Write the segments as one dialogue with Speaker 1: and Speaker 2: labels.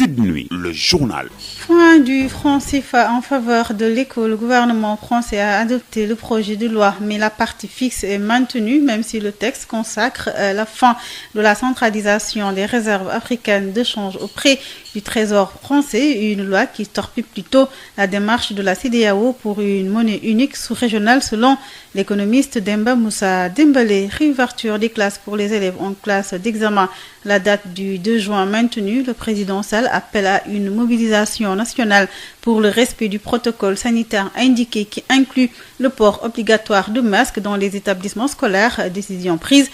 Speaker 1: Sud Nuit, le journal.
Speaker 2: Fin du franc CFA en faveur de l'éco. Le gouvernement français a adopté le projet de loi, mais la partie fixe est maintenue, même si le texte consacre la fin de la centralisation des réserves africaines de change auprès du Trésor français, une loi qui torpille plutôt la démarche de la CEDEAO pour une monnaie unique sous-régionale selon l'économiste Demba Moussa Dembélé. Réouverture des classes pour les élèves en classe d'examen. La date du 2 juin maintenue, le président Sall appelle à une mobilisation nationale pour le respect du protocole sanitaire indiqué qui inclut le port obligatoire de masques dans les établissements scolaires, décision prise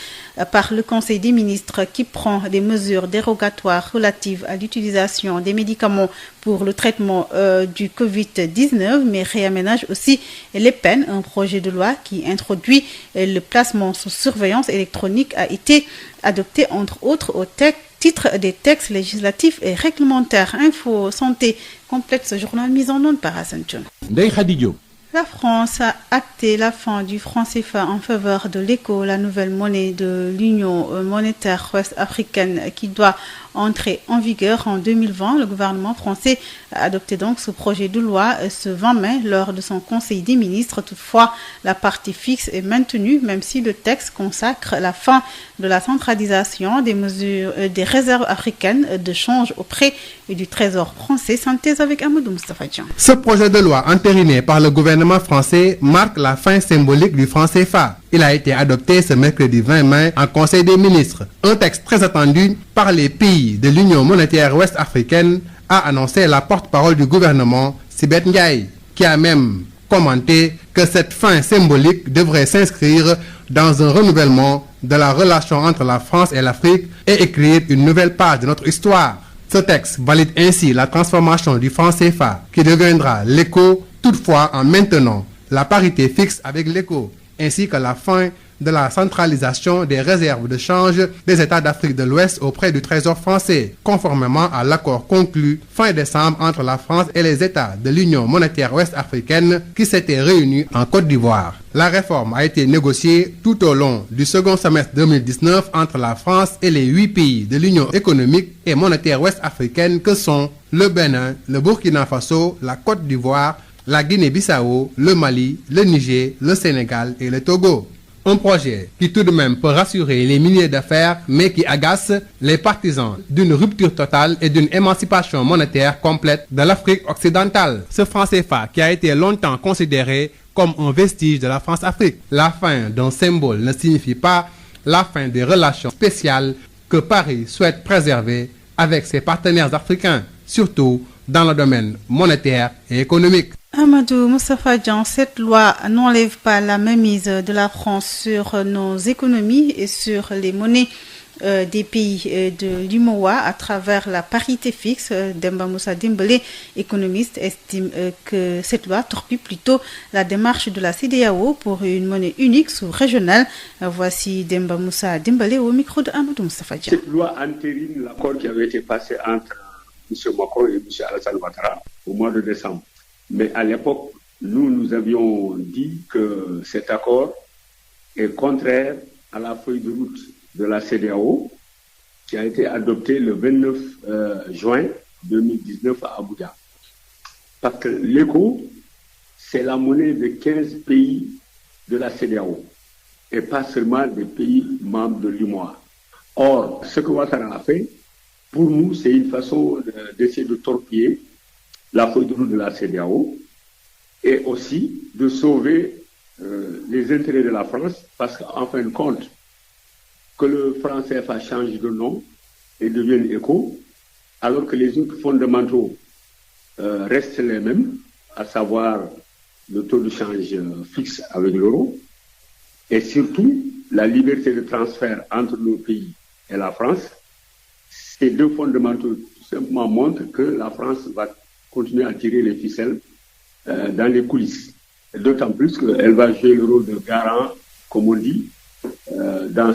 Speaker 2: par le Conseil des ministres qui prend des mesures dérogatoires relatives à l'utilisation des médicaments pour le traitement du Covid-19, mais réaménage aussi les peines. Un projet de loi qui introduit le placement sous surveillance électronique a été adopté entre autres au titre des textes législatifs et réglementaires. Info Santé complète ce journal mis en onde par Hassan Thioune. La France a acté la fin du franc CFA en faveur de l'éco, la nouvelle monnaie de l'Union monétaire ouest-africaine qui doit entrer en vigueur en 2020. Le gouvernement français a adopté donc ce projet de loi ce 20 mai lors de son Conseil des ministres. Toutefois, la partie fixe est maintenue, même si le texte consacre la fin de la centralisation des mesures des réserves africaines de change auprès du Trésor français. Synthèse avec Amadou Moustapha Dian.
Speaker 3: Ce projet de loi entériné par le gouvernement français marque la fin symbolique du franc CFA. Il a été adopté ce mercredi 20 mai en Conseil des ministres. Un texte très attendu par les pays de l'Union monétaire ouest-africaine, a annoncé la porte-parole du gouvernement, Sibeth Ndiaye, qui a même commenté que cette fin symbolique devrait s'inscrire dans un renouvellement de la relation entre la France et l'Afrique et écrire une nouvelle page de notre histoire. Ce texte valide ainsi la transformation du franc CFA qui deviendra l'éco, toutefois en maintenant la parité fixe avec l'éco, ainsi que la fin de la centralisation des réserves de change des États d'Afrique de l'Ouest auprès du Trésor français, conformément à l'accord conclu fin décembre entre la France et les États de l'Union monétaire ouest-africaine qui s'étaient réunis en Côte d'Ivoire. La réforme a été négociée tout au long du second semestre 2019 entre la France et les 8 pays de l'Union économique et monétaire ouest-africaine que sont le Bénin, le Burkina Faso, la Côte d'Ivoire, la Guinée-Bissau, le Mali, le Niger, le Sénégal et le Togo. Un projet qui tout de même peut rassurer les milliers d'affaires, mais qui agace les partisans d'une rupture totale et d'une émancipation monétaire complète de l'Afrique occidentale. Ce franc CFA qui a été longtemps considéré comme un vestige de la France-Afrique. La fin d'un symbole ne signifie pas la fin des relations spéciales que Paris souhaite préserver avec ses partenaires africains, surtout dans le domaine monétaire et économique.
Speaker 2: Amadou Moustapha Dian, cette loi n'enlève pas la mainmise de la France sur nos économies et sur les monnaies des pays de l'UMOA à travers la parité fixe. Demba Moussa Dembélé, économiste, estime que cette loi torpille plutôt la démarche de la CEDEAO pour une monnaie unique sous-régionale. Voici Demba Moussa Dembélé au micro de Amadou Moustapha Dian.
Speaker 4: Cette loi entérine l'accord qui avait été passé entre M. Macron et M. Alassane Ouattara au mois de décembre. Mais à l'époque, nous avions dit que cet accord est contraire à la feuille de route de la CEDEAO qui a été adoptée le 29 juin 2019 à Abuja. Parce que l'éco, c'est la monnaie de 15 pays de la CEDEAO et pas seulement des pays membres de l'UMOA. Or, ce que Ouattara a fait, pour nous, c'est une façon d'essayer de torpiller la feuille de route de la CEDEAO et aussi de sauver les intérêts de la France parce qu'en fin de compte, que le franc CFA change de nom et devienne éco, alors que les autres fondamentaux restent les mêmes, à savoir le taux de change fixe avec l'euro et surtout la liberté de transfert entre le pays et la France. Ces deux fondamentaux tout simplement montrent que la France va continuer à tirer les ficelles dans les coulisses. D'autant plus qu'elle va jouer le rôle de garant, comme on dit, dans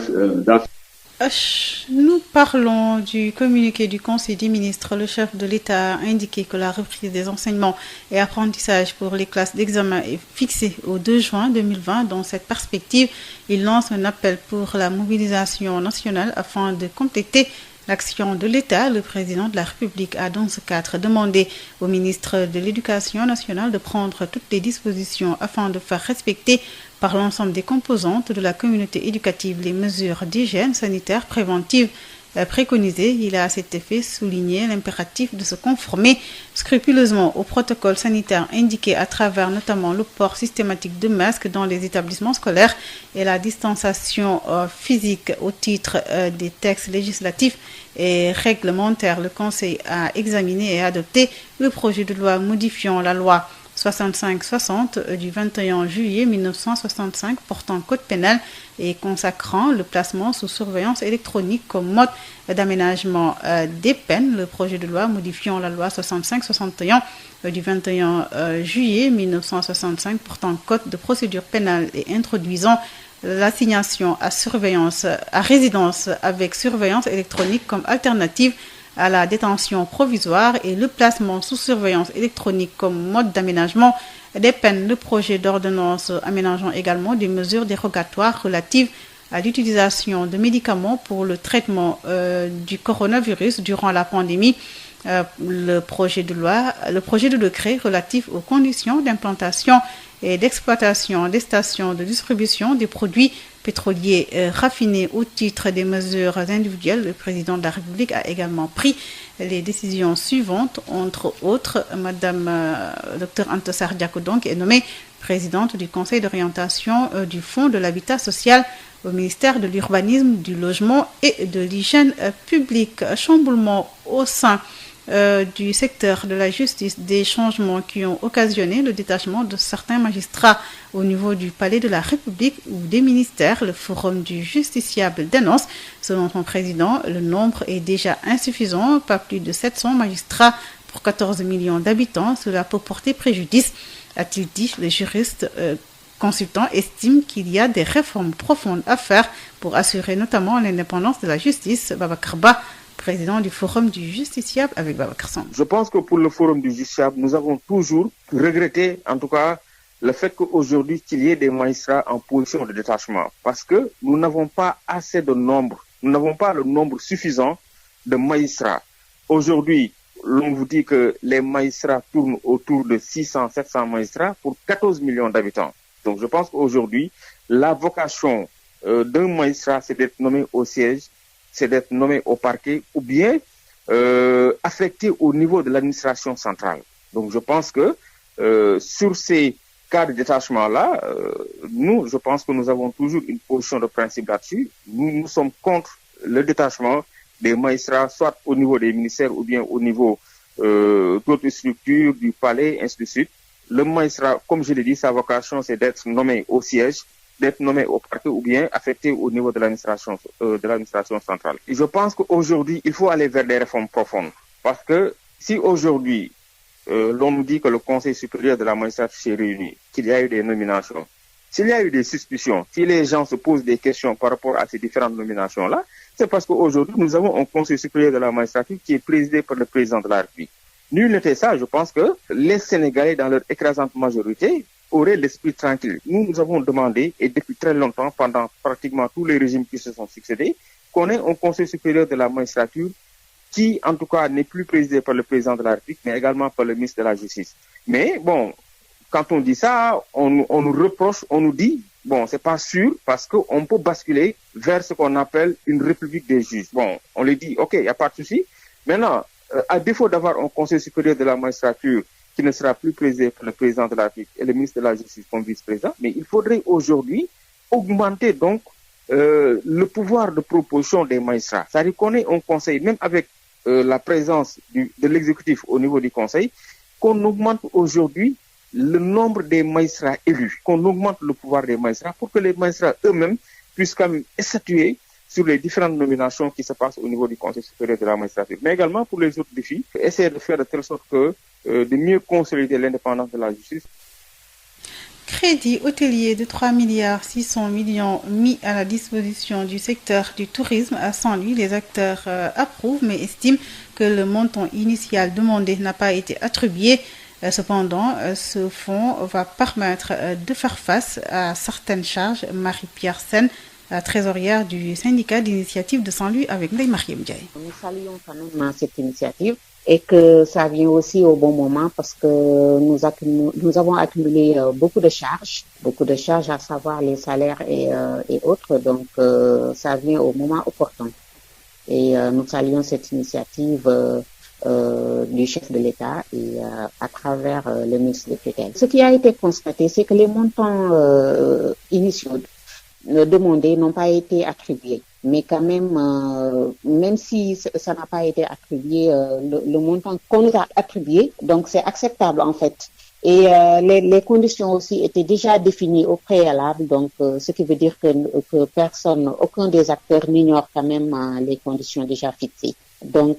Speaker 2: Nous parlons du communiqué du Conseil des ministres. Le chef de l'État a indiqué que la reprise des enseignements et apprentissages pour les classes d'examen est fixée au 2 juin 2020. Dans cette perspective, il lance un appel pour la mobilisation nationale afin de compléter l'action de l'État, le président de la République a dans ce cadre demandé au ministre de l'Éducation nationale de prendre toutes les dispositions afin de faire respecter par l'ensemble des composantes de la communauté éducative les mesures d'hygiène sanitaire préventive préconisé. Il a à cet effet souligné l'impératif de se conformer scrupuleusement au protocole sanitaire indiqué à travers notamment le port systématique de masques dans les établissements scolaires et la distanciation physique au titre des textes législatifs et réglementaires. Le Conseil a examiné et adopté le projet de loi modifiant la loi 65-60 du 21 juillet 1965 portant code pénal et consacrant le placement sous surveillance électronique comme mode d'aménagement des peines. Le projet de loi modifiant la loi 65-61 du 21 juillet 1965 portant code de procédure pénale et introduisant l'assignation à résidence avec surveillance électronique comme alternative à la détention provisoire et le placement sous surveillance électronique comme mode d'aménagement des peines. Le projet d'ordonnance aménageant également des mesures dérogatoires relatives à l'utilisation de médicaments pour le traitement du coronavirus durant la pandémie. Le projet de décret relatif aux conditions d'implantation et d'exploitation des stations de distribution des produits pétroliers raffinés au titre des mesures individuelles. Le président de la République a également pris les décisions suivantes. Entre autres, Madame Dr Anta Sarr Diack donc est nommée présidente du Conseil d'orientation du Fonds de l'habitat social au ministère de l'Urbanisme, du Logement et de l'Hygiène publique. Chamboulement au sein du secteur de la justice, des changements qui ont occasionné le détachement de certains magistrats au niveau du palais de la République ou des ministères. Le forum du justiciable dénonce, selon son président, le nombre est déjà insuffisant, pas plus de 700 magistrats pour 14 millions d'habitants. Cela peut porter préjudice, a-t-il dit. Le juriste consultant estime qu'il y a des réformes profondes à faire pour assurer notamment l'indépendance de la justice. Babacar Ba, président du Forum du Justiciable avec Babacar Samb.
Speaker 1: Je pense que pour le Forum du Justiciable, nous avons toujours regretté, en tout cas, le fait qu'aujourd'hui, qu'il y ait des magistrats en position de détachement. Parce que nous n'avons pas assez de nombre. Nous n'avons pas le nombre suffisant de magistrats. Aujourd'hui, l'on vous dit que les magistrats tournent autour de 600-700 magistrats pour 14 millions d'habitants. Donc je pense qu'aujourd'hui, la vocation d'un magistrat, c'est d'être nommé au siège, c'est d'être nommé au parquet ou bien affecté au niveau de l'administration centrale. Donc je pense que sur ces cas de détachement-là, je pense que nous avons toujours une position de principe là-dessus. Nous sommes contre le détachement des magistrats, soit au niveau des ministères ou bien au niveau d'autres structures, du palais, ainsi de suite. Le magistrat, comme je l'ai dit, sa vocation, c'est d'être nommé au siège, d'être nommé au parquet ou bien affecté au niveau de l'administration centrale. Et je pense qu'aujourd'hui, il faut aller vers des réformes profondes. Parce que si aujourd'hui, l'on nous dit que le Conseil supérieur de la magistrature s'est réuni, qu'il y a eu des nominations, s'il y a eu des suspicions, si les gens se posent des questions par rapport à ces différentes nominations-là, c'est parce qu'aujourd'hui, nous avons un Conseil supérieur de la magistrature qui est présidé par le président de la République. Nul n'était ça, je pense que les Sénégalais, dans leur écrasante majorité, auraient l'esprit tranquille. Nous avons demandé, et depuis très longtemps, pendant pratiquement tous les régimes qui se sont succédés, qu'on ait un Conseil supérieur de la magistrature qui, en tout cas, n'est plus présidé par le président de la République, mais également par le ministre de la Justice. Mais bon, quand on dit ça, on nous reproche, on nous dit, bon, c'est pas sûr, parce qu'on peut basculer vers ce qu'on appelle une république des juges. Bon, on les dit, ok, il n'y a pas de souci. Maintenant, à défaut d'avoir un Conseil supérieur de la magistrature qui ne sera plus présidé par le président de la République et le ministre de la Justice comme vice-président, mais il faudrait aujourd'hui augmenter donc le pouvoir de proposition des magistrats. C'est-à-dire qu'on ait un conseil, même avec la présence de l'exécutif au niveau du conseil, qu'on augmente aujourd'hui le nombre des magistrats élus, qu'on augmente le pouvoir des magistrats pour que les magistrats eux-mêmes puissent quand même statuer sur les différentes nominations qui se passent au niveau du Conseil supérieur de la magistrature. Mais également pour les autres défis, essayer de faire de telle sorte que de mieux consolider l'indépendance de la justice.
Speaker 2: Crédit hôtelier de 3,6 milliards mis à la disposition du secteur du tourisme à Saint-Louis. Les acteurs approuvent mais estiment que le montant initial demandé n'a pas été attribué. Cependant, ce fonds va permettre de faire face à certaines charges. Marie-Pierre Sen, la trésorière du syndicat d'initiative de Saint-Louis avec Ndeye Mariam Ndiaye.
Speaker 5: Nous saluons quand même cette initiative et que ça vient aussi au bon moment parce que nous avons accumulé beaucoup de charges à savoir les salaires et autres, donc ça vient au moment opportun. Et nous saluons cette initiative du chef de l'État et à travers le ministre de tutelle. Ce qui a été constaté, c'est que les montants initiaux demandés n'ont pas été attribués. Mais quand même si ça n'a pas été attribué, le montant qu'on nous a attribué, donc c'est acceptable en fait. Et les conditions aussi étaient déjà définies au préalable, donc ce qui veut dire que aucun des acteurs n'ignore quand même les conditions déjà fixées. Donc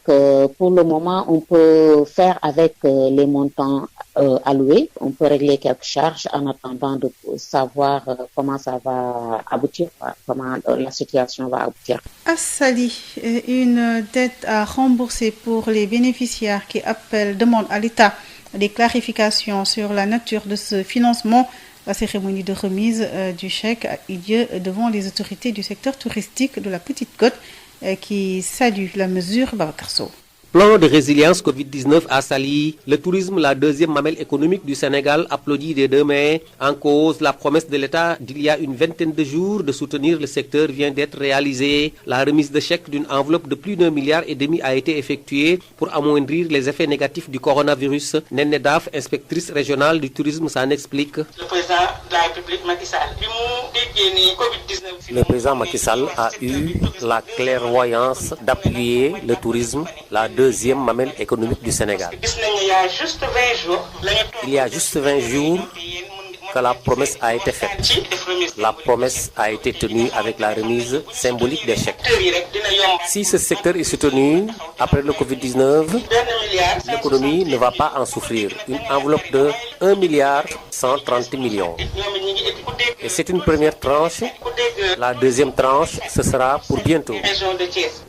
Speaker 5: pour le moment, on peut faire avec les montants alloués, on peut régler quelques charges en attendant de savoir comment ça va aboutir, comment la situation va aboutir.
Speaker 2: À Saly, une dette à rembourser pour les bénéficiaires qui demandent à l'État des clarifications sur la nature de ce financement. La cérémonie de remise du chèque a eu lieu devant les autorités du secteur touristique de la Petite Côte qui saluent la mesure. Babacar Sow.
Speaker 6: Plan de résilience Covid-19 à Saly, le tourisme, la deuxième mamelle économique du Sénégal, applaudit des deux mains. En cause, la promesse de l'État d'il y a une vingtaine de jours de soutenir le secteur vient d'être réalisée. La remise de chèques d'une enveloppe de plus d'1,5 milliard a été effectuée pour amoindrir les effets négatifs du coronavirus. Néné Daf, inspectrice régionale du tourisme, s'en explique.
Speaker 7: Le président de la République Macky Sall,
Speaker 6: le président Macky Sall a eu la clairvoyance d'appuyer le tourisme, la deuxième mamelle économique du Sénégal. Il y a juste 20 jours que la promesse a été faite. La promesse a été tenue avec la remise symbolique des chèques. Si ce secteur est soutenu après le Covid-19, l'économie ne va pas en souffrir. Une enveloppe de 1,130 milliard. Et c'est une première tranche. La deuxième tranche, ce sera pour bientôt.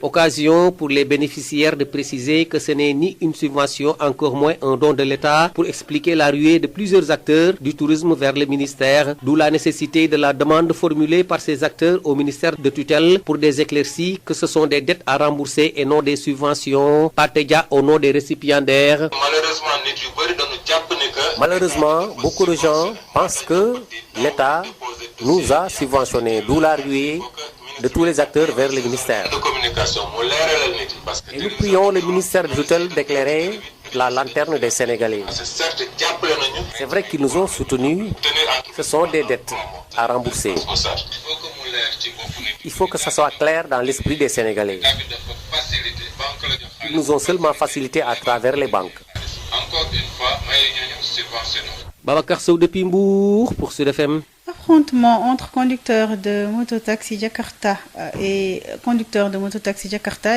Speaker 6: Occasion pour les bénéficiaires de préciser que ce n'est ni une subvention, encore moins un don de l'État, pour expliquer la ruée de plusieurs acteurs du tourisme vers le ministère, d'où la nécessité de la demande formulée par ces acteurs au ministère de tutelle pour des éclaircies que ce sont des dettes à rembourser et non des subventions, parteja au nom des récipiendaires. Malheureusement, beaucoup de gens pensent que l'État nous a subventionnés, d'où la ruée de tous les acteurs vers le ministère. Et nous prions le ministère de tutelle d'éclairer la lanterne des Sénégalais. C'est vrai qu'ils nous ont soutenus, ce sont des dettes à rembourser. Il faut que ça soit clair dans l'esprit des Sénégalais. Ils nous ont seulement facilité à travers les banques. Babacar Sow depuis Mbour pour Sud FM.
Speaker 2: Affrontement entre conducteurs de mototaxi Jakarta et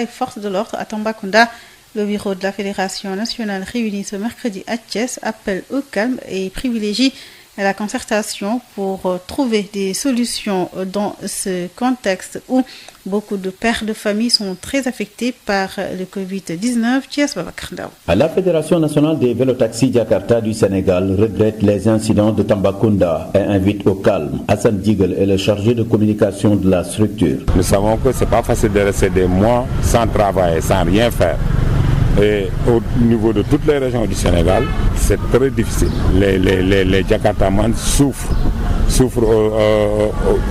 Speaker 2: forces de l'ordre à Tambacounda. Le bureau de la Fédération nationale réuni ce mercredi à Thiès appelle au calme et privilégie la concertation pour trouver des solutions dans ce contexte où beaucoup de pères de famille sont très affectés par le Covid-19. Thiès Babacar Ndaw.
Speaker 8: La Fédération nationale des vélotaxis Jakarta du Sénégal regrette les incidents de Tambacounda et invite au calme. Hassan Djigal est le chargé de communication de la structure.
Speaker 9: Nous savons que ce n'est pas facile de rester des mois sans travailler, sans rien faire. Et au niveau de toutes les régions du Sénégal, c'est très difficile. Les Jakartamans souffrent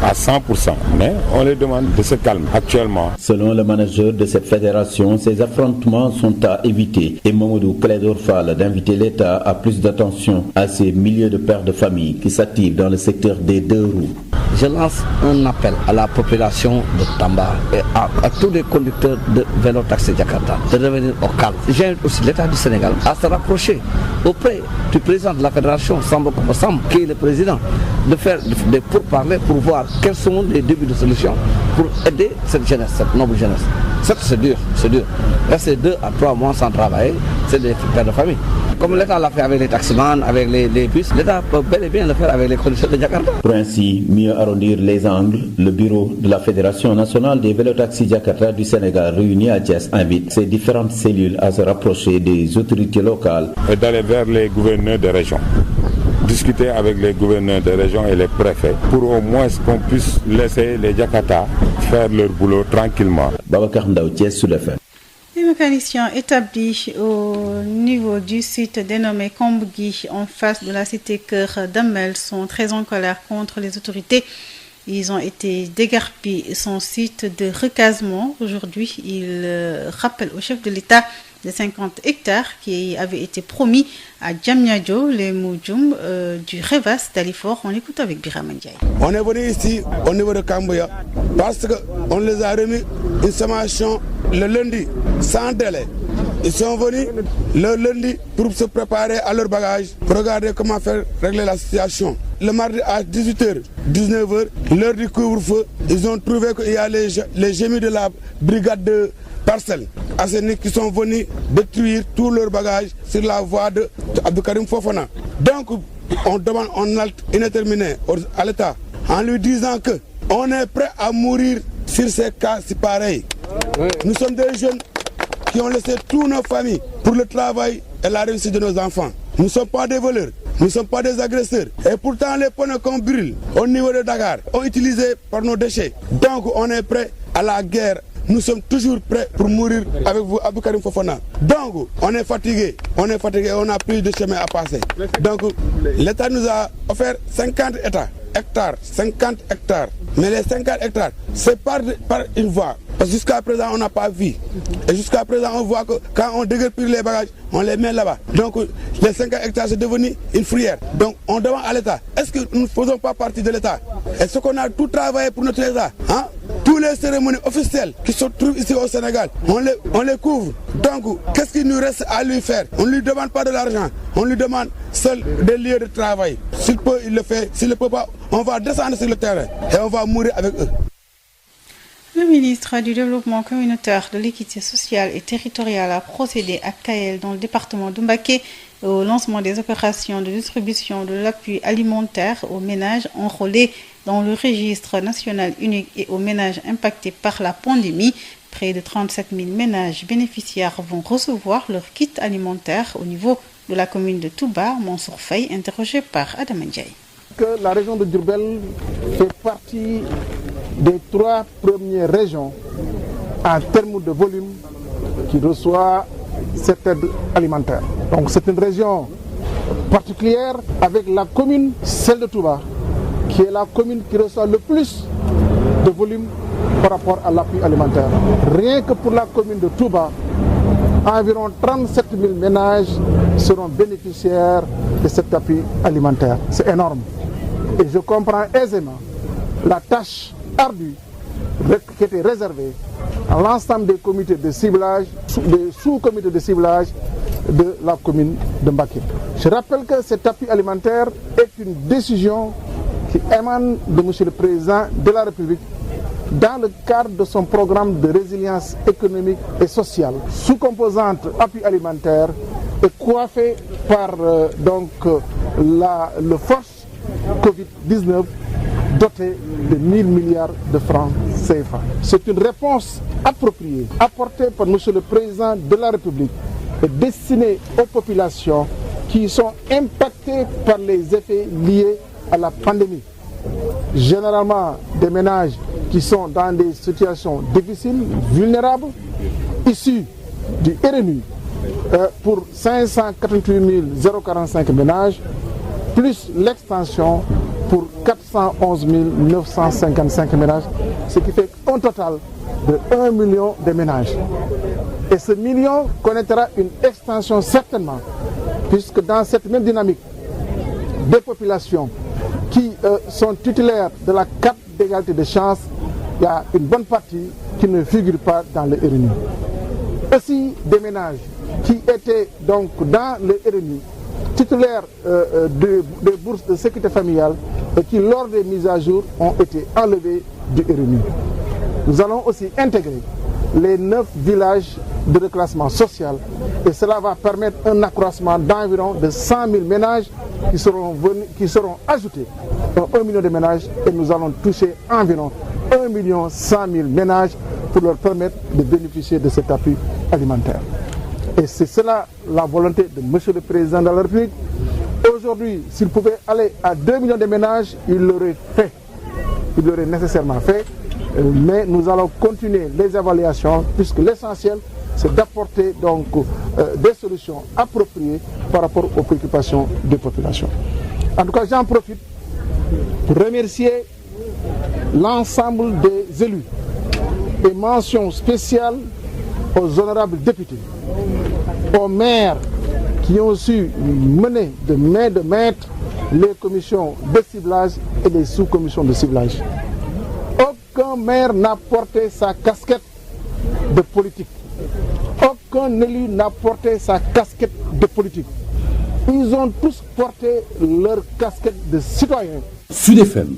Speaker 9: à 100%, mais on les demande de se calmer actuellement.
Speaker 8: Selon le manager de cette fédération, ces affrontements sont à éviter et Mamadou Clédor Fall d'inviter l'État à plus d'attention à ces milliers de pères de famille qui s'activent dans le secteur des deux roues.
Speaker 10: Je lance un appel à la population de Tamba et à tous les conducteurs de vélo-taxi Jakarta de revenir au calme. J'invite aussi l'État du Sénégal à se rapprocher auprès du président de la fédération, Samba Kombosam, qui est le président, de faire des pourparlers pour voir quels sont les débuts de solution pour aider cette jeunesse, cette noble jeunesse. Certes, c'est dur. Rester 2 à 3 mois sans travailler, c'est des pères de famille. Comme l'État l'a fait avec les taximans, avec les bus, l'État peut bel et bien le faire avec les conducteurs de Jakarta.
Speaker 8: Pour ainsi mieux arrondir les angles, le bureau de la Fédération nationale des vélotaxis Jakarta du Sénégal réuni à Thiès invite ces différentes cellules à se rapprocher des autorités locales
Speaker 9: et d'aller vers les gouverneurs des régions discuter avec les gouverneurs de région et les préfets pour au moins qu'on puisse laisser les Jakarta faire leur boulot tranquillement.
Speaker 8: Babacar Ndao, Thiès, Sud FM.
Speaker 2: Les mécaniciens établis au niveau du site dénommé Kombgui en face de la cité Keur Damel sont très en colère contre les autorités. Ils ont été déguerpis son site de recasement. Aujourd'hui, ils rappellent au chef de l'État les 50 hectares qui avaient été promis à Diamniadio, les Moudjoum du Revas d'Alifor. On écoute avec Birama Ndiaye.
Speaker 11: On est venu ici au niveau de Kamboya parce qu'on les a remis une sommation le lundi sans délai. Ils sont venus le lundi pour se préparer à leur bagage, pour regarder comment faire régler la situation. Le mardi à 18h, 19h, l'heure du couvre-feu, ils ont trouvé qu'il y a les gémis de la brigade de Parcelles Assainies qui sont venus détruire tout leur bagage sur la voie de Abdou Karim Fofana. Donc, on demande en indéterminé à l'État en lui disant que on est prêt à mourir sur ces cas si pareils. Nous sommes des jeunes qui ont laissé toutes nos familles pour le travail et la réussite de nos enfants. Nous ne sommes pas des voleurs, nous ne sommes pas des agresseurs. Et pourtant, les pneus qu'on brûle au niveau de Dakar sont utilisés par nos déchets. Donc, on est prêt à la guerre. Nous sommes toujours prêts pour mourir avec vous, Abdou Karim Fofana. Donc, on est fatigué, on a plus de chemin à passer. Donc, l'État nous a offert 50 hectares, 50 hectares. Mais les 50 hectares, c'est par une voie. Parce que jusqu'à présent, on n'a pas vu. Et jusqu'à présent, on voit que quand on déguerpit les bagages, on les met là-bas. Donc, les 50 hectares, c'est devenu une fourrière. Donc, on demande à l'État, est-ce que nous ne faisons pas partie de l'État? Est-ce qu'on a tout travaillé pour notre État? Tous les cérémonies officielles qui se trouvent ici au Sénégal, on les couvre. Donc, qu'est-ce qu'il nous reste à lui faire? On ne lui demande pas de l'argent, on lui demande seul des lieux de travail. S'il peut, il le fait. S'il ne peut pas, on va descendre sur le terrain et on va mourir avec eux.
Speaker 2: Le ministre du Développement communautaire, de l'équité sociale et territoriale a procédé à Kael dans le département de Mbacké au lancement des opérations de distribution de l'appui alimentaire aux ménages enrôlés dans le registre national unique et aux ménages impactés par la pandémie. Près de 37 000 ménages bénéficiaires vont recevoir leur kit alimentaire au niveau de la commune de Touba. Mansour Faye, interrogé par Adam Ndiaye.
Speaker 12: Que la région de Diourbel fait partie des 3 premières régions en termes de volume qui reçoit cette aide alimentaire. Donc c'est une région particulière avec la commune, celle de Touba, qui est la commune qui reçoit le plus de volume par rapport à l'appui alimentaire. Rien que pour la commune de Touba, environ 37 000 ménages seront bénéficiaires de cet appui alimentaire. C'est énorme. Et je comprends aisément la tâche ardue qui était réservée à l'ensemble des comités de ciblage, des sous-comités de ciblage de la commune de Mbacké. Je rappelle que cet appui alimentaire est une décision qui émane de M. le Président de la République dans le cadre de son programme de résilience économique et sociale. Sous-composante appui alimentaire est coiffée par le force Covid-19 doté de 1000 milliards de francs CFA. C'est une réponse appropriée apportée par M. le Président de la République et destinée aux populations qui sont impactées par les effets liés à la pandémie. Généralement des ménages qui sont dans des situations difficiles, vulnérables, issus du RNU pour 588 045 ménages, plus l'extension pour 411 955 ménages, ce qui fait un total de 1 million de ménages. Et ce million connaîtra une extension certainement, puisque dans cette même dynamique, des populations qui sont titulaires de la carte d'égalité de chance, il y a une bonne partie qui ne figure pas dans le RNU. Aussi des ménages qui étaient donc dans le RNU, titulaires des bourses de sécurité familiale et qui, lors des mises à jour, ont été enlevés du RNU. Nous allons aussi intégrer les 9 villages de reclassement social et cela va permettre un accroissement d'environ de 100 000 ménages qui seront ajoutés dans 1 million de ménages et nous allons toucher environ 1 100 000 ménages pour leur permettre de bénéficier de cet appui alimentaire. Et c'est cela la volonté de M. le Président de la République Aujourd'hui, s'il pouvait aller à 2 millions de ménages, il l'aurait fait. Il l'aurait nécessairement fait. Mais nous allons continuer les évaluations puisque l'essentiel, c'est d'apporter donc des solutions appropriées par rapport aux préoccupations des populations. En tout cas, j'en profite pour remercier l'ensemble des élus et mention spéciale aux honorables députés, aux maires qui ont su mener de main de maître les commissions de ciblage et les sous-commissions de ciblage. Aucun maire n'a porté sa casquette de politique. Aucun élu n'a porté sa casquette de politique. Ils ont tous porté leur casquette de citoyen.
Speaker 13: Sud FM.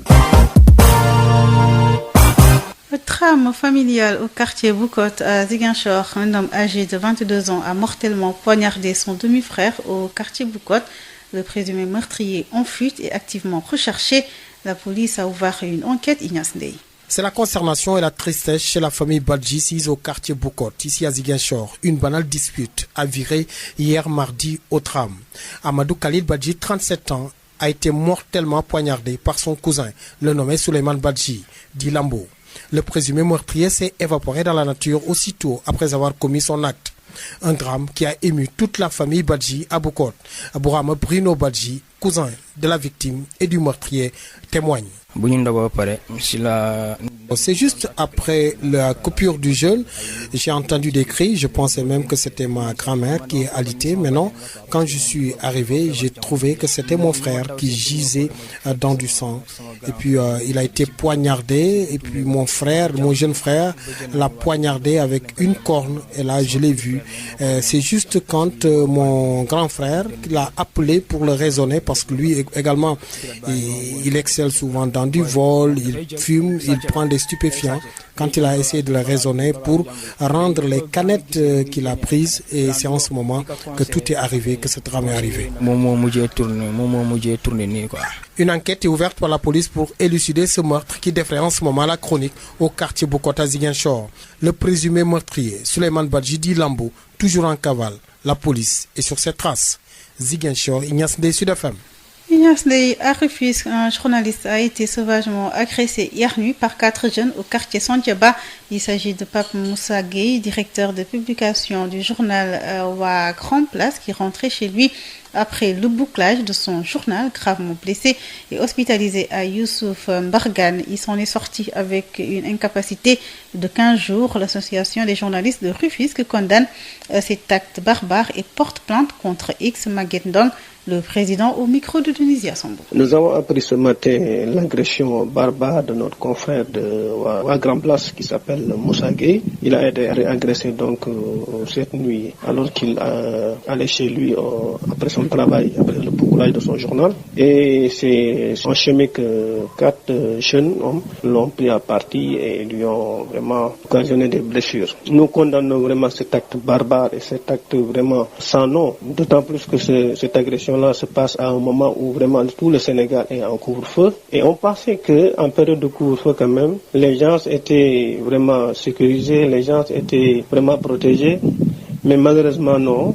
Speaker 2: Le drame familial au quartier Boucotte à Ziguinchor, un homme âgé de 22 ans a mortellement poignardé son demi-frère au quartier Boucotte. Le présumé meurtrier en fuite est activement recherché. La police a ouvert une enquête. Ignace Ndeye.
Speaker 14: C'est la consternation et la tristesse chez la famille Badji, ici au quartier Boucotte, ici à Ziguinchor. Une banale dispute a viré hier mardi au drame. Amadou Khalid Badji, 37 ans, a été mortellement poignardé par son cousin, le nommé Souleymane Badji, dit Lambo. Le présumé meurtrier s'est évaporé dans la nature aussitôt après avoir commis son acte. Un drame qui a ému toute la famille Badji à Boucotte. Abourama Bruno Badji, cousin de la victime et du meurtrier, témoigne. C'est juste après la coupure du jeûne, j'ai entendu des cris, je pensais même que c'était ma grand-mère qui alitait, mais non, quand je suis arrivé, j'ai trouvé que c'était mon frère qui gisait dans du sang. Et puis il a été poignardé, et puis mon jeune frère, l'a poignardé avec une corne, et là je l'ai vu. C'est juste quand mon grand frère l'a appelé pour le raisonner, parce que lui également, il excelle souvent dans du vol, il fume, il prend des stupéfiants. Quand il a essayé de le raisonner pour rendre les canettes qu'il a prises, et c'est en ce moment que tout est arrivé, que ce drame est arrivé. Une enquête est ouverte par la police pour élucider ce meurtre qui défraie en ce moment la chronique au quartier Boucotte à Ziguinchor. Le présumé meurtrier, Souleymane Badji dit Lambo, toujours en cavale. La police est sur ses traces. Ziguinchor, Ignace Ndeye, Sud FM.
Speaker 2: Ignace Ndeye, à Rufisque, un journaliste a été sauvagement agressé hier nuit par 4 jeunes au quartier Santiaba. Il s'agit de Pape Moussa Gueye, directeur de publication du journal Wa Grand Place, qui rentrait chez lui après le bouclage de son journal, gravement blessé et hospitalisé à Youssouf Mbargane. Il s'en est sorti avec une incapacité de 15 jours. L'association des journalistes de Rufisque condamne cet acte barbare et porte plainte contre X Maguendong, le président au micro de Tunisia Sambo.
Speaker 15: Nous avons appris ce matin l'agression barbare de notre confrère de Wa Grand Place qui s'appelle Moussa Gueye. Il a été agressé donc cette nuit alors qu'il allait chez lui après son travail, après le bouclage de son journal. Et c'est en chemin que 4 jeunes hommes l'ont pris à partie et lui ont vraiment occasionné des blessures. Nous condamnons vraiment cet acte barbare et cet acte vraiment sans nom, d'autant plus que cette agression-là se passe à un moment où vraiment tout le Sénégal est en couvre-feu. Et on pensait qu'en période de couvre-feu quand même, les gens étaient vraiment sécurisés, les gens étaient vraiment protégés. Mais malheureusement non.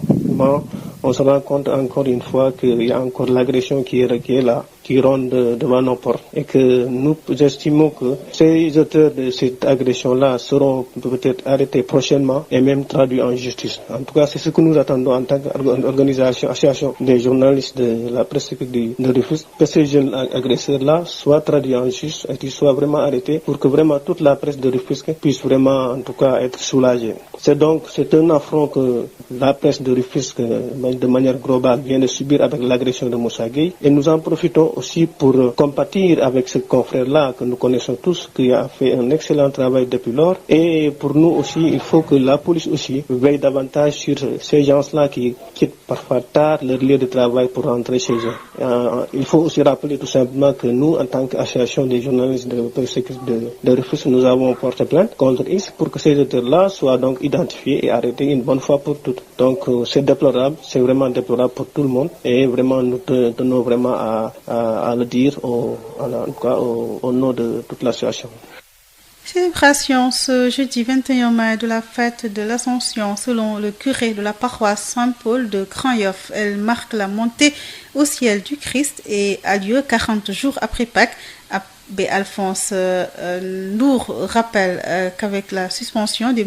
Speaker 15: On se rend compte encore une fois qu'il y a encore l'agression qui est là, qui ronde devant nos portes. Et que nous estimons que ces auteurs de cette agression-là seront peut-être arrêtés prochainement et même traduits en justice. En tout cas, c'est ce que nous attendons en tant qu'organisation, association des journalistes de la presse de Rufisque, que ces jeunes agresseurs-là soient traduits en justice et qu'ils soient vraiment arrêtés pour que vraiment toute la presse de Rufisque puisse vraiment, en tout cas, être soulagée. C'est un affront que la presse de Rufisque, de manière globale, vient de subir avec l'agression de Moussa Gueye. Et nous en profitons aussi pour compatir avec ce confrère-là que nous connaissons tous, qui a fait un excellent travail depuis lors. Et pour nous aussi, il faut que la police aussi veille davantage sur ces gens-là qui quittent parfois tard leur lieu de travail pour rentrer chez eux. Il faut aussi rappeler tout simplement que nous, en tant qu'association des journalistes de Rufisque, nous avons porté plainte contre X pour que ces auteurs-là soient donc identifiés et arrêtés une bonne fois pour toutes. Donc c'est déplorable, c'est vraiment déplorable pour tout le monde et vraiment nous tenons vraiment à le dire en tout cas, au nom de toute l'association.
Speaker 2: Célébration ce jeudi 21 mai de la fête de l'Ascension selon le curé de la paroisse Saint-Paul de Grand-Yoff. Elle marque la montée au ciel du Christ et a lieu 40 jours après Pâques. Abbé Alphonse Ndour rappelle qu'avec la suspension des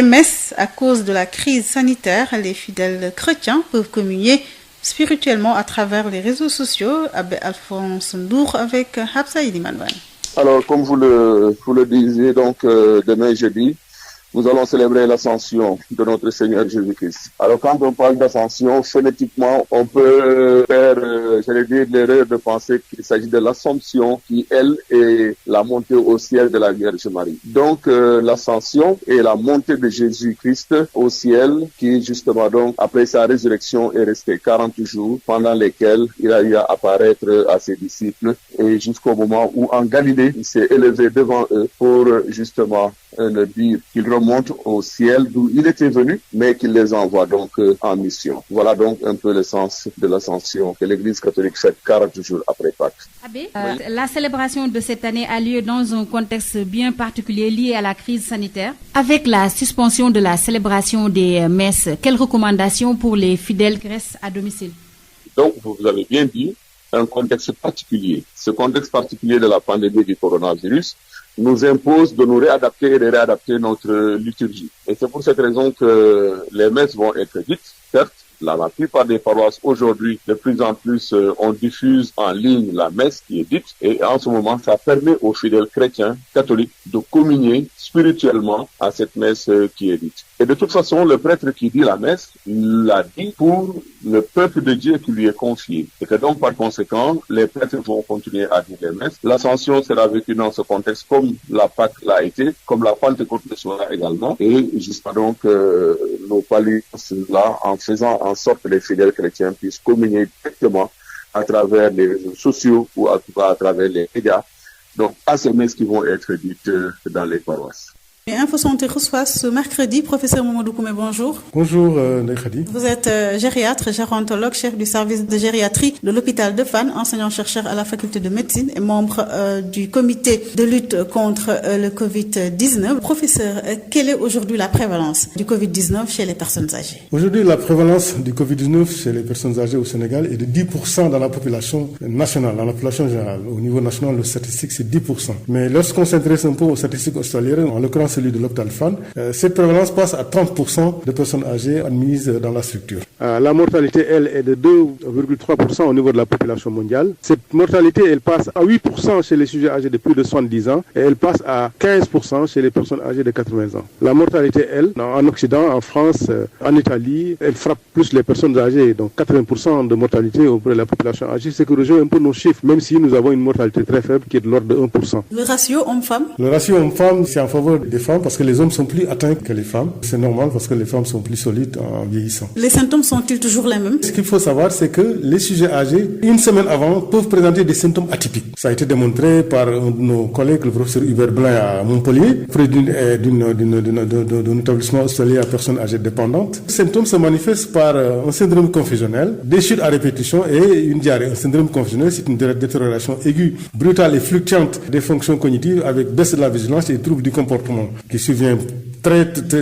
Speaker 2: messes à cause de la crise sanitaire, les fidèles chrétiens peuvent communier spirituellement à travers les réseaux sociaux. Abbé Alphonse Ndour avec Habsa Idimanwan.
Speaker 13: Alors, comme vous le disiez, donc demain jeudi, nous allons célébrer l'ascension de notre Seigneur Jésus-Christ. Alors, quand on parle d'ascension, phonétiquement, on peut faire, l'erreur de penser qu'il s'agit de l'Assomption qui, elle, est la montée au ciel de la Vierge Marie. Donc, l'ascension est la montée de Jésus-Christ au ciel qui, justement, donc, après sa résurrection, est resté 40 jours pendant lesquels il a eu à apparaître à ses disciples et jusqu'au moment où, en Galilée, il s'est élevé devant eux pour, justement, leur dire qu'il remonte au ciel d'où il était venu, mais qu'il les envoie donc en mission. Voilà donc un peu le sens de l'ascension que l'Église catholique fête 40 jours après Pâques.
Speaker 16: Abbé, la célébration de cette année a lieu dans un contexte bien particulier lié à la crise sanitaire. Avec la suspension de la célébration des messes, quelles recommandations pour les fidèles qui restent à domicile? Donc,
Speaker 13: vous avez bien dit, un contexte particulier. Ce contexte particulier de la pandémie du coronavirus nous impose de nous réadapter et de réadapter notre liturgie. Et c'est pour cette raison que les messes vont être dites, certes. La plupart des paroisses aujourd'hui, de plus en plus, on diffuse en ligne la messe qui est dite. Et en ce moment, ça permet aux fidèles chrétiens, catholiques, de communier spirituellement à cette messe qui est dite. Et de toute façon, le prêtre qui dit la messe l'a dit pour le peuple de Dieu qui lui est confié. Et que donc, par conséquent, les prêtres vont continuer à dire les messes. L'ascension sera vécue dans ce contexte comme la Pâque l'a été, comme la Pentecôte le sera également. Et jusqu'à donc, nous pallions cela en faisant en sorte que les fidèles chrétiens puissent communier directement à travers les réseaux sociaux ou en tout cas à travers les médias. Donc, à ces messes qui vont être dites dans les paroisses.
Speaker 2: Et Info Santé reçoit ce mercredi professeur Mamadou Koumé, bonjour.
Speaker 17: Bonjour Nekhadi.
Speaker 2: Vous êtes gériatre, gérontologue, chef du service de gériatrie de l'hôpital de Fann, enseignant-chercheur à la faculté de médecine et membre du comité de lutte contre le Covid-19. Professeur, quelle est aujourd'hui la prévalence du Covid-19 chez les personnes âgées?
Speaker 17: Aujourd'hui, la prévalence du Covid-19 chez les personnes âgées au Sénégal est de 10% dans la population nationale, dans la population générale. Au niveau national, le statistique, c'est 10%. Mais lorsqu'on s'intéresse un peu aux statistiques hospitalières, en l'occurrence celui de l'hôpital Fann, cette prévalence passe à 30% de personnes âgées admises dans la structure.
Speaker 12: La mortalité, elle, est de 2,3% au niveau de la population mondiale. Cette mortalité, elle passe à 8% chez les sujets âgés de plus de 70 ans et elle passe à 15% chez les personnes âgées de 80 ans. La mortalité, elle, en Occident, en France, en Italie, elle frappe plus les personnes âgées. Donc 80% de mortalité auprès de la population âgée, c'est que rejoint un peu nos chiffres, même si nous avons une mortalité très faible qui est de l'ordre de 1%.
Speaker 2: Le ratio homme-femme?
Speaker 17: Le ratio homme-femme, c'est en faveur des femmes parce que les hommes sont plus atteints que les femmes. C'est normal parce que les femmes sont plus solides en vieillissant.
Speaker 2: Les symptômes sont-ils toujours les mêmes?
Speaker 17: Ce qu'il faut savoir, c'est que les sujets âgés, une semaine avant, peuvent présenter des symptômes atypiques. Ça a été démontré par un de nos collègues, le professeur Hubert Blin à Montpellier, près d'un établissement hospitalier à personnes âgées dépendantes. Les symptômes se manifestent par un syndrome confusionnel, des chutes à répétition et une diarrhée. Un syndrome confusionnel, c'est une détérioration aiguë, brutale et fluctuante des fonctions cognitives avec baisse de la vigilance et troubles du comportement qui survient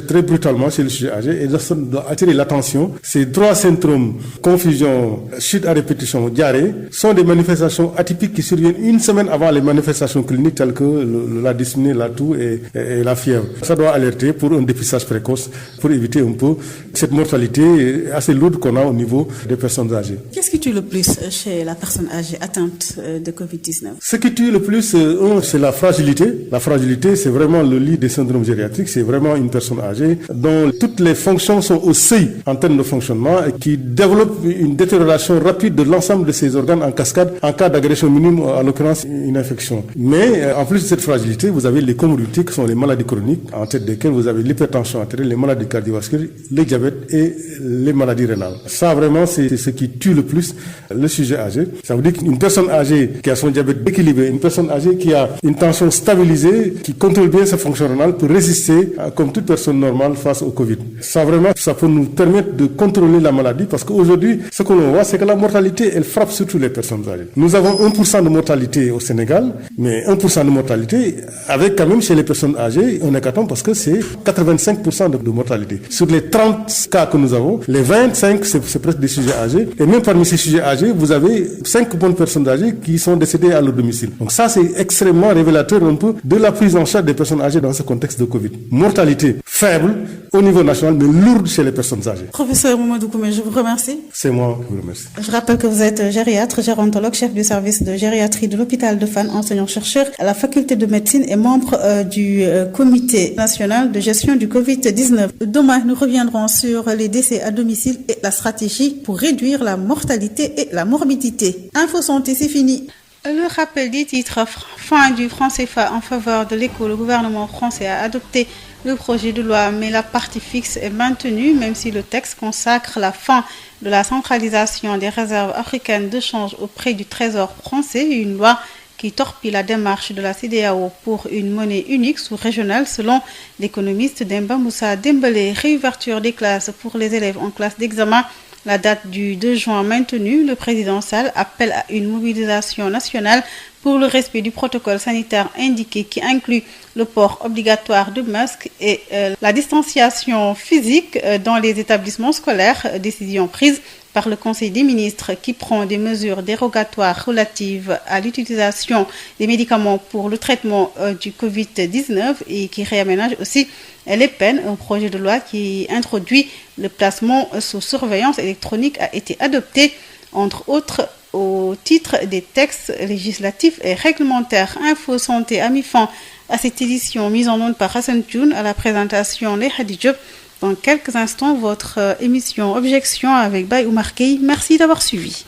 Speaker 17: très brutalement chez le sujet âgé et doit attirer l'attention. Ces trois syndromes, confusion, chute à répétition, diarrhée, sont des manifestations atypiques qui surviennent une semaine avant les manifestations cliniques telles que la dyspnée, la toux et la fièvre. Ça doit alerter pour un dépistage précoce pour éviter un peu cette mortalité assez lourde qu'on a au niveau des personnes âgées.
Speaker 2: Qu'est-ce qui tue le plus chez la personne âgée atteinte de Covid-19?
Speaker 17: Ce qui tue le plus, c'est la fragilité. La fragilité, c'est vraiment le lit des syndromes gériatriques. C'est vraiment une personne âgée dont toutes les fonctions sont au seuil en termes de fonctionnement et qui développe une détérioration rapide de l'ensemble de ses organes en cascade en cas d'agression minime, en l'occurrence une infection. Mais en plus de cette fragilité, vous avez les comorbidités qui sont les maladies chroniques, en tête desquelles vous avez l'hypertension artérielle, les maladies cardiovasculaires, le diabète et les maladies rénales. Ça vraiment, c'est ce qui tue le plus le sujet âgé. Ça veut dire qu'une personne âgée qui a son diabète équilibré, une personne âgée qui a une tension stabilisée, qui contrôle bien sa fonction rénale, peut résister à comme toute personne normale face au Covid. Ça vraiment, ça peut nous permettre de contrôler la maladie parce qu'aujourd'hui, ce que l'on voit, c'est que la mortalité, elle frappe surtout les personnes âgées. Nous avons 1% de mortalité au Sénégal, mais 1% de mortalité avec quand même chez les personnes âgées, on est carton parce que c'est 85% de mortalité. Sur les 30 cas que nous avons, les 25, c'est presque des sujets âgés. Et même parmi ces sujets âgés, vous avez 5 bonnes personnes âgées qui sont décédées à leur domicile. Donc ça, c'est extrêmement révélateur un peu de la prise en charge des personnes âgées dans ce contexte de Covid. Mortalité faible au niveau national, mais lourde chez les personnes âgées.
Speaker 2: Professeur Mamadou Koumé, je vous remercie.
Speaker 17: C'est moi qui vous remercie.
Speaker 2: Je rappelle que vous êtes gériatre, gérontologue, chef du service de gériatrie de l'hôpital de Fann, enseignant-chercheur à la faculté de médecine et membre du comité national de gestion du Covid-19. Demain, nous reviendrons sur les décès à domicile et la stratégie pour réduire la mortalité et la morbidité. Info Santé, c'est fini. Le rappel des titres, fin du franc CFA en faveur de l'éco. Le gouvernement français a adopté le projet de loi, mais la partie fixe est maintenue, même si le texte consacre la fin de la centralisation des réserves africaines de change auprès du Trésor français, une loi qui torpille la démarche de la CEDEAO pour une monnaie unique sous-régionale, selon l'économiste Demba Moussa Dembélé. Réouverture des classes pour les élèves en classe d'examen. La date du 2 juin maintenue, le président Sall appelle à une mobilisation nationale pour le respect du protocole sanitaire indiqué qui inclut le port obligatoire de masques et la distanciation physique dans les établissements scolaires, décision prise par le Conseil des ministres qui prend des mesures dérogatoires relatives à l'utilisation des médicaments pour le traitement du Covid-19 et qui réaménage aussi les peines. Un projet de loi qui introduit le placement sous surveillance électronique a été adopté, entre autres, au titre des textes législatifs et réglementaires. Info Santé a mis fin à cette édition mise en onde par Hassan Thioune à la présentation Les Hadi Diop. Dans quelques instants, votre émission Objection avec Baye Oumar Gueye. Merci d'avoir suivi.